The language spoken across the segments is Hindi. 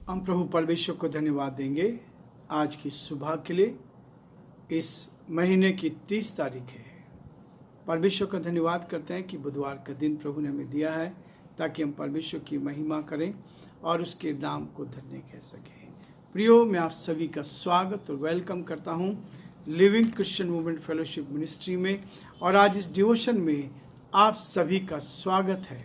हम प्रभु परमेश्वर को धन्यवाद देंगे आज की सुबह के लिए। इस महीने की 30 तारीख है। परमेश्वर का धन्यवाद करते हैं कि बुधवार का दिन प्रभु ने हमें दिया है ताकि हम परमेश्वर की महिमा करें और उसके नाम को धन्य कह सकें। प्रियो, मैं आप सभी का स्वागत और वेलकम करता हूं living Christian movement fellowship ministry में। और आज इस डिवोशन में आप सभी का स्वागत है।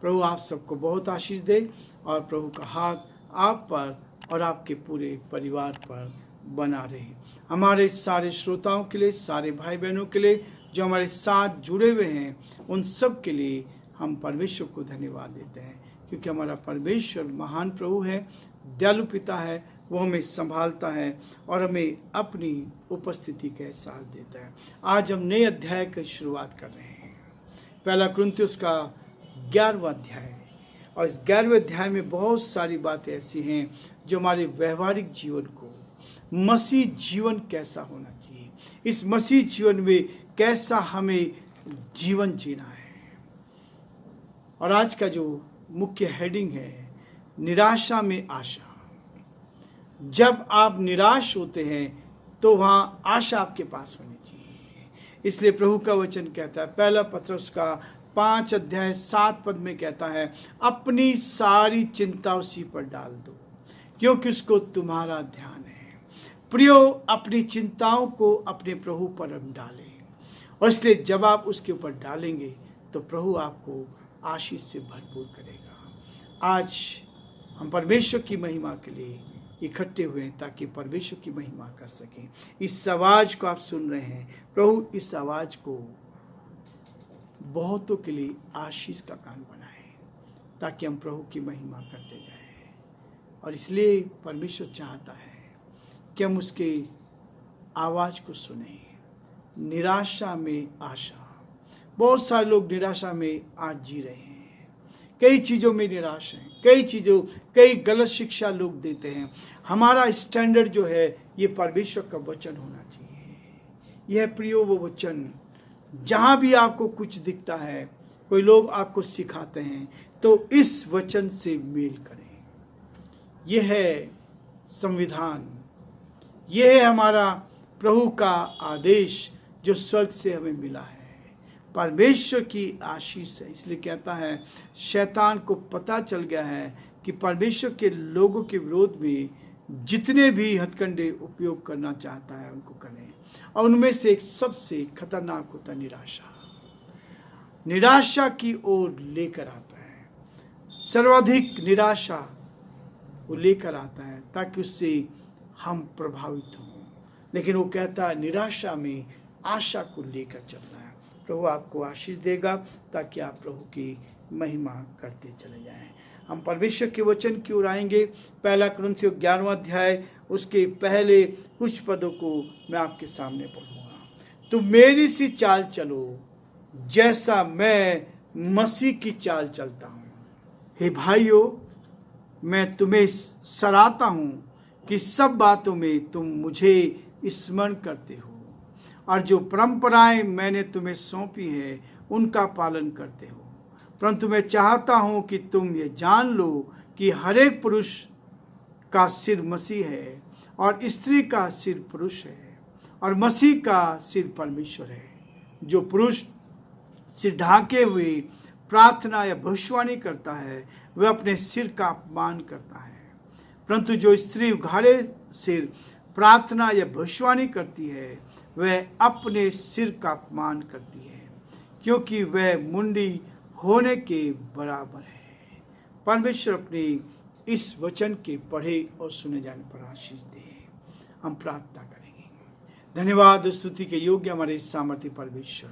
प्रभु आप सबको बहुत आशीष दे और प्रभु का हाथ आप पर और आपके पूरे परिवार पर बना रहे। हमारे सारे श्रोताओं के लिए, सारे भाई बहनों के लिए जो हमारे साथ जुड़े हुए हैं, उन सब के लिए हम परमेश्वर को धन्यवाद देते हैं, क्योंकि हमारा परमेश्वर महान प्रभु है, दयालु पिता है। वो हमें संभालता है और हमें अपनी उपस्थिति का एहसास देता है। आज हम नए अध्याय की शुरुआत कर रहे हैं, पहला कुरिन्थियों का 11वां अध्याय। और इस 11वें अध्याय में बहुत सारी बातें ऐसी हैं जो हमारे व्यवहारिक जीवन को, मसीह जीवन कैसा होना चाहिए, इस मसीह जीवन में कैसा हमें जीवन जीना है। और आज का जो मुख्य हेडिंग है, निराशा में आशा। जब आप निराश होते हैं तो वहां आशा आपके पास होनी चाहिए। इसलिए प्रभु का वचन कहता है, पहला पत्रस का 5 अध्याय 7 पद में कहता है, अपनी सारी चिंता उसी पर डाल दो क्योंकि उसको तुम्हारा ध्यान है। प्रियो, अपनी चिंताओं को अपने प्रभु पर हम डालें, और इसलिए जब आप उसके ऊपर डालेंगे तो प्रभु आपको आशीष से भरपूर करेगा। आज हम परमेश्वर की महिमा के लिए इकट्ठे हुए हैं ताकि परमेश्वर की महिमा कर सकें। इस आवाज को आप सुन रहे हैं, प्रभु इस आवाज को बहुतों के लिए आशीष का कान बनाए ताकि हम प्रभु की महिमा करते जाएं। और इसलिए परमेश्वर चाहता है कि हम उसके आवाज को सुने। निराशा में आशा। बहुत सारे लोग निराशा में आज जी रहे हैं, कई चीज़ों में निराश हैं, कई गलत शिक्षा लोग देते हैं। हमारा स्टैंडर्ड जो है ये परमेश्वर का वचन होना चाहिए। यह प्रियो वो वचन, जहाँ भी आपको कुछ दिखता है, कोई लोग आपको सिखाते हैं, तो इस वचन से मेल करें। यह है संविधान, यह है हमारा प्रभु का आदेश जो स्वर्ग से हमें मिला है, परमेश्वर की आशीष है। इसलिए कहता है, शैतान को पता चल गया है कि परमेश्वर के लोगों के विरोध में जितने भी हथकंडे उपयोग करना चाहता है उनको करें। और उनमें से एक सबसे खतरनाक होता निराशा। निराशा की ओर लेकर आता है, सर्वाधिक निराशा वो लेकर आता है ताकि उससे हम प्रभावित हों। लेकिन वो कहता है निराशा में आशा को लेकर चलना है। प्रभु आपको आशीष देगा ताकि आप प्रभु की महिमा करते चले जाएं। हम परमेश्वर के वचन की ओर आएंगे। पहला कुरिन्थियों 11वां अध्याय, उसके पहले कुछ पदों को मैं आपके सामने पढ़ूंगा। तुम मेरी सी चाल चलो जैसा मैं मसीह की चाल चलता हूँ। हे भाइयों, मैं तुम्हें सराहता हूँ कि सब बातों में तुम मुझे स्मरण करते हो और जो परंपराएं मैंने तुम्हें सौंपी है उनका पालन करते हो। परंतु मैं चाहता हूं कि तुम ये जान लो कि हर एक पुरुष का सिर मसीह है और स्त्री का सिर पुरुष है और मसीह का सिर परमेश्वर है। जो पुरुष सिर ढाके हुए प्रार्थना या भविष्यवाणी करता है वह अपने सिर का अपमान करता है, परंतु जो स्त्री उघाड़े सिर प्रार्थना या भविष्यवाणी करती है वह अपने सिर का अपमान करती है, क्योंकि वह मुंडी होने के बराबर है। परमेश्वर अपने इस वचन के पढ़े और सुने जाने पर आशीष दे। हम प्रार्थना करेंगे। धन्यवाद स्तुति के योग्य हमारे सामर्थ्य परमेश्वर,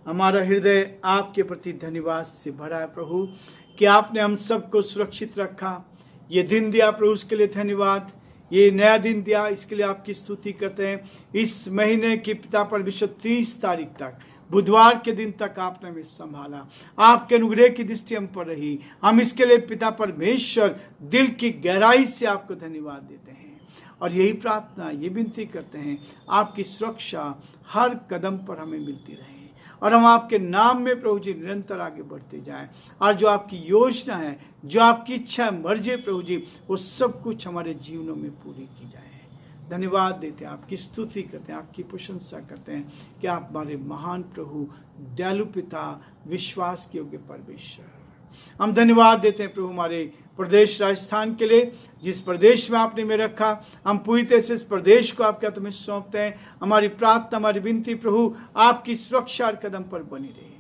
हमारा हृदय आपके प्रति धन्यवाद से भरा है प्रभु कि आपने हम सबको सुरक्षित रखा। ये दिन दिया प्रभु, उसके लिए धन्यवाद। ये नया दिन दिया, इसके लिए आपकी स्तुति करते हैं। इस महीने के पिता परमेश्वर 30 तारीख तक, बुधवार के दिन तक आपने हमें संभाला। आपके अनुग्रह की दृष्टि हम पर रही। हम इसके लिए पिता परमेश्वर दिल की गहराई से आपको धन्यवाद देते हैं और यही प्रार्थना, ये विनती करते हैं, आपकी सुरक्षा हर कदम पर हमें मिलती रहे। और हम आपके नाम में प्रभु जी निरंतर आगे बढ़ते जाएं, और जो आपकी योजना है, जो आपकी इच्छा मर्जी है प्रभु जी, वो सब कुछ हमारे जीवनों में पूरी की जाए। धन्यवाद देते हैं, आपकी स्तुति करते हैं, आपकी प्रशंसा करते हैं कि आप हमारे महान प्रभु, दयालु पिता, विश्वास के योग्य परमेश्वर। हम धन्यवाद देते हैं प्रभु हमारे प्रदेश राजस्थान के लिए, जिस प्रदेश में आपने में रखा, हम पूरी तरह से इस प्रदेश को आपके हाथ में सौंपते हैं। हमारी प्रार्थना, हमारी विनती प्रभु, आपकी सुरक्षा हर कदम पर बनी रहे,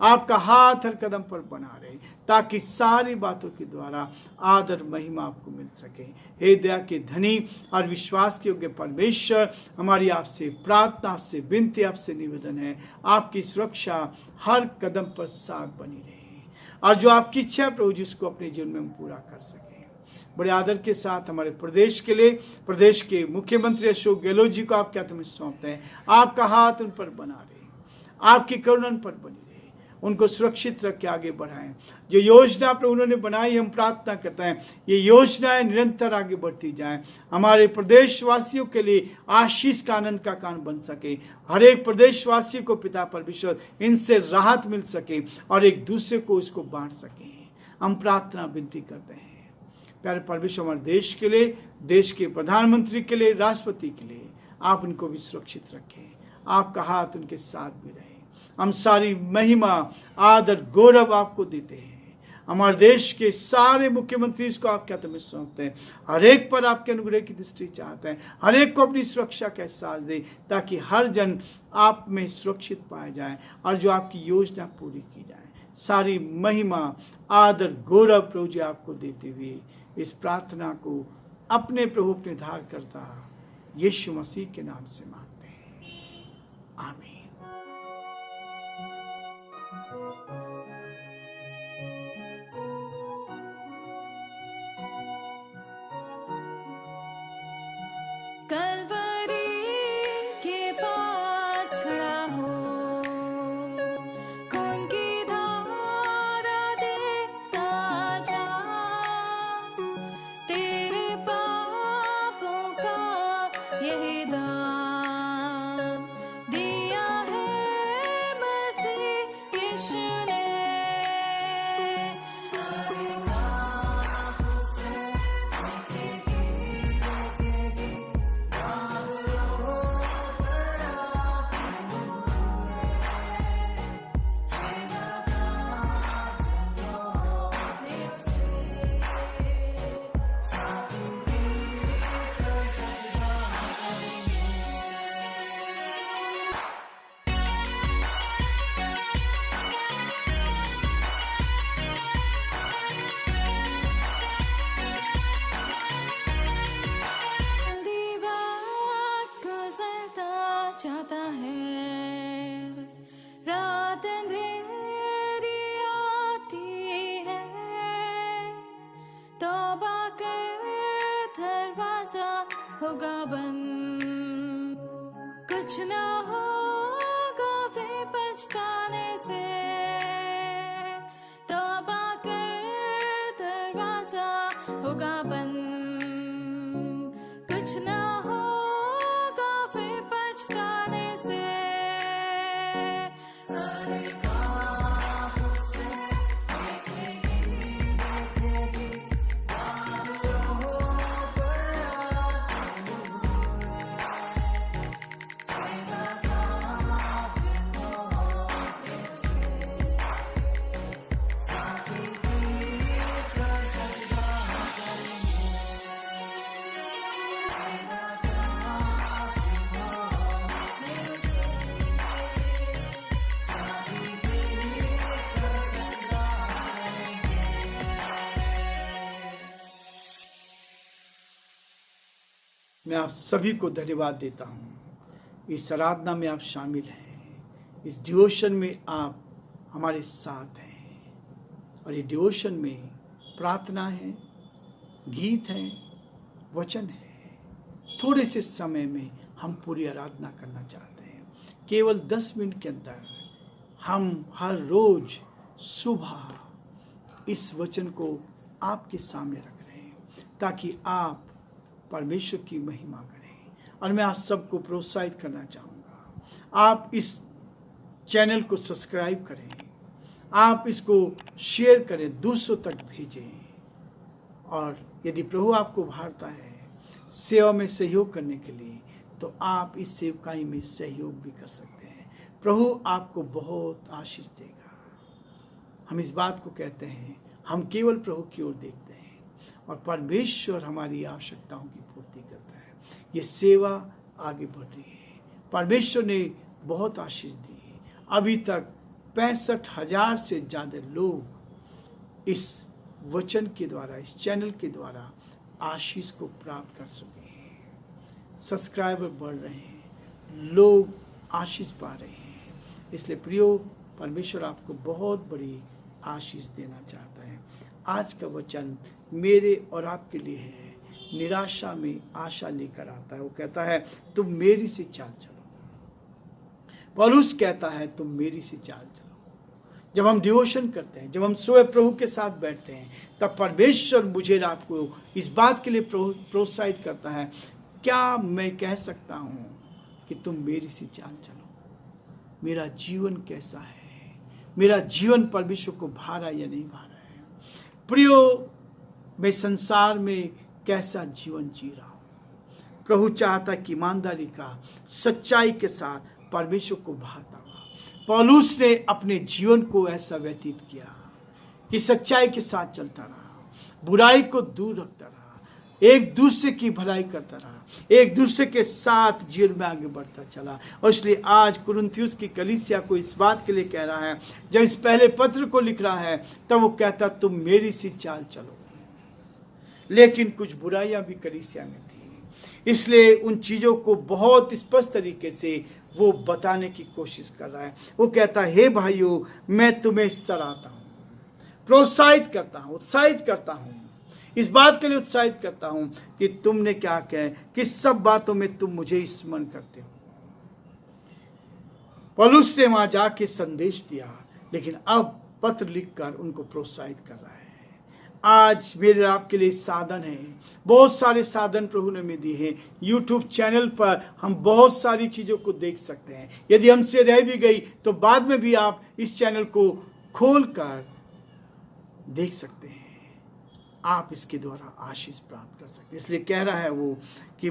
आपका हाथ हर कदम पर बना रहे, ताकि सारी बातों के द्वारा आदर महिमा आपको मिल सके। हे दया के धनी और विश्वास के योग्य परमेश्वर, हमारी आपसे प्रार्थना, आपसे विनती, आपसे निवेदन है, आपकी सुरक्षा हर कदम पर साथ बनी रहे, और जो आपकी इच्छा है प्रभु जिसको अपने जीवन में हम पूरा कर सकें। बड़े आदर के साथ हमारे प्रदेश के लिए, प्रदेश के मुख्यमंत्री अशोक गहलोत जी को आपके हाथ में सौंपते हैं। आपका हाथ उन पर बना रहे, आपकी करुणा उन पर बनी रहे, उनको सुरक्षित रख के आगे बढ़ाएं। जो योजना पर उन्होंने बनाई, हम प्रार्थना करते हैं ये योजनाएं निरंतर आगे बढ़ती जाएं, हमारे प्रदेशवासियों के लिए आशीष का आनंद का कारण बन सके। हर एक प्रदेशवासी को पिता परमेश्वर इनसे राहत मिल सके और एक दूसरे को इसको बांट सके। हम प्रार्थना विनती करते हैं प्यारे परमेश्वर, हमारे देश के लिए, देश के प्रधानमंत्री के लिए, राष्ट्रपति के लिए आप उनको भी सुरक्षित रखें, आपका हाथ उनके साथ भी रहे। हम सारी महिमा, आदर, गौरव आपको देते हैं। हमारे देश के सारे मुख्यमंत्री इसको आपके हाथ में सौंपते हैं। हर एक पर आपके अनुग्रह की दृष्टि चाहते हैं, हर एक को अपनी सुरक्षा का एहसास दे, ताकि हर जन आप में सुरक्षित पाया जाए और जो आपकी योजना पूरी की जाए। सारी महिमा, आदर, गौरव प्रभु जी आपको देते हुए इस प्रार्थना को अपने प्रभु, अपने धार करता यीशु मसीह के नाम से मांगते हैं, आमीन। कलवरी के पास खड़ा हो, खून की धारा देखता जा, तेरे पापों का यही दाम दिया है मसीह यीशु ने। चाहता है, रात अंधेरी आती है, तौबा कर दरवाजा होगा बंद, कुछ ना होगा वे पछताने से, तौबा कर दरवाजा होगा बंद, कुछ ना पछताने से। मैं आप सभी को धन्यवाद देता हूँ। इस आराधना में आप शामिल हैं, इस डिवोशन में आप हमारे साथ हैं, और ये डिवोशन में प्रार्थना है, गीत है, वचन है। थोड़े से समय में हम पूरी आराधना करना चाहते हैं। केवल 10 मिनट के अंदर हम हर रोज सुबह इस वचन को आपके सामने रख रहे हैं, ताकि आप परमेश्वर की महिमा करें। और मैं आप सबको प्रोत्साहित करना चाहूँगा, आप इस चैनल को सब्सक्राइब करें, आप इसको शेयर करें, दूसरों तक भेजें। और यदि प्रभु आपको उभारता है सेवा में सहयोग करने के लिए, तो आप इस सेवकाई में सहयोग भी कर सकते हैं। प्रभु आपको बहुत आशीष देगा। हम इस बात को कहते हैं, हम केवल प्रभु की ओर देखते हैं और परमेश्वर हमारी आवश्यकताओं की पूर्ति करता है। ये सेवा आगे बढ़ रही है। परमेश्वर ने बहुत आशीष दी है। अभी तक 65,000 से ज़्यादा लोग इस वचन के द्वारा, इस चैनल के द्वारा आशीष को प्राप्त कर चुके हैं। सब्सक्राइबर बढ़ रहे हैं, लोग आशीष पा रहे हैं। इसलिए प्रियो, परमेश्वर आपको बहुत बड़ी आशीष देना चाहता है। आज का वचन मेरे और आपके लिए है। निराशा में आशा लेकर आता है। वो कहता है तुम मेरी सी चाल चलो। पौलुस कहता है तुम मेरी सी चाल चलो। जब हम डिवोशन करते हैं, जब हम सोए प्रभु के साथ बैठते हैं, तब परमेश्वर मुझे रात को इस बात के लिए प्रोत्साहित करता है, क्या मैं कह सकता हूँ कि तुम मेरी सी चाल चलो। मेरा जीवन कैसा है, मेरा जीवन परमेश्वर को भा रहा है या नहीं भा रहा है। प्रियो, मैं संसार में कैसा जीवन जी रहा हूँ। प्रभु चाहता कि ईमानदारी का, सच्चाई के साथ परमेश्वर को भाता हुआ। पौलुस ने अपने जीवन को ऐसा व्यतीत किया कि सच्चाई के साथ चलता रहा, बुराई को दूर रखता रहा, एक दूसरे की भलाई करता रहा, एक दूसरे के साथ जीवन में आगे बढ़ता चला। और इसलिए आज कुरिन्थियुस की कलीसिया को इस बात के लिए कह रहा है, जब इस पहले पत्र को लिख रहा है, तब वो कहता तुम मेरी सी चाल चलो। लेकिन कुछ बुराइयां भी कलीसिया में थी, इसलिए उन चीज़ों को बहुत स्पष्ट तरीके से वो बताने की कोशिश कर रहा है। वो कहता है हे भाइयों, मैं तुम्हें सराहता हूँ, प्रोत्साहित करता हूँ, उत्साहित करता हूँ, इस बात के लिए उत्साहित करता हूँ कि तुमने क्या कहा कि सब बातों में तुम मुझे स्मरण करते हो। पौलुस ने वहां जाके संदेश दिया, लेकिन अब पत्र लिखकर उनको प्रोत्साहित कर रहा है। आज मेरे आपके लिए साधन है, बहुत सारे साधन प्रभु ने हमें दिए हैं। यूट्यूब चैनल पर हम बहुत सारी चीज़ों को देख सकते हैं। यदि हमसे रह भी गई तो बाद में भी आप इस चैनल को खोल कर देख सकते हैं। आप इसके द्वारा आशीष प्राप्त कर सकते हैं। इसलिए कह रहा है वो कि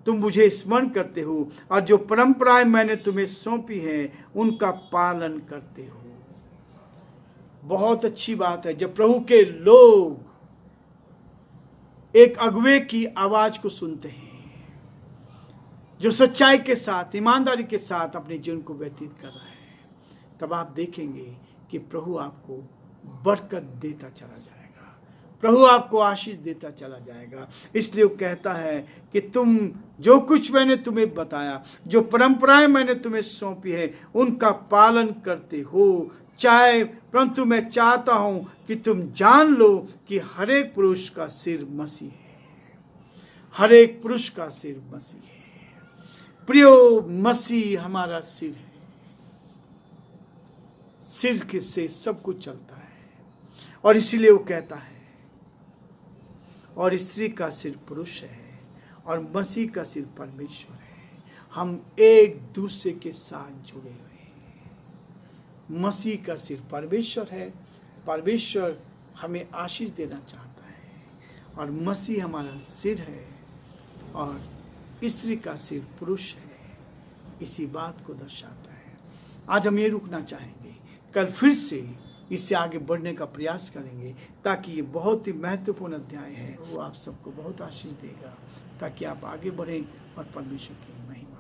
तुम मुझे स्मरण करते हो और जो परंपराएं मैंने तुम्हें सौंपी हैं उनका पालन करते हो। बहुत अच्छी बात है जब प्रभु के लोग एक अगुवे की आवाज को सुनते हैं, जो सच्चाई के साथ, ईमानदारी के साथ अपने जीवन को व्यतीत कर रहा है, तब आप देखेंगे कि प्रभु आपको बरकत देता चला जाएगा, प्रभु आपको आशीष देता चला जाएगा। इसलिए वो कहता है कि तुम जो कुछ मैंने तुम्हें बताया, जो परंपराएं मैंने तुम्हें सौंपी है, उनका पालन करते हो। परंतु मैं चाहता हूं कि तुम जान लो कि हर एक पुरुष का सिर मसीह है। हर एक पुरुष का सिर मसीह है। प्रियो, मसीह हमारा सिर है। सिर के से सब कुछ चलता है। और इसीलिए वो कहता है, और स्त्री का सिर पुरुष है और मसीह का सिर परमेश्वर है। हम एक दूसरे के साथ जुड़े हुए हैं। मसीह का सिर परमेश्वर है, परमेश्वर हमें आशीष देना चाहता है और मसीह हमारा सिर है और स्त्री का सिर पुरुष है। इसी बात को दर्शाता है। आज हम ये रुकना चाहेंगे, कल फिर से इससे आगे बढ़ने का प्रयास करेंगे, ताकि ये बहुत ही महत्वपूर्ण अध्याय है, वो आप सबको बहुत आशीष देगा, ताकि आप आगे बढ़ें और परमेश्वर की महिमा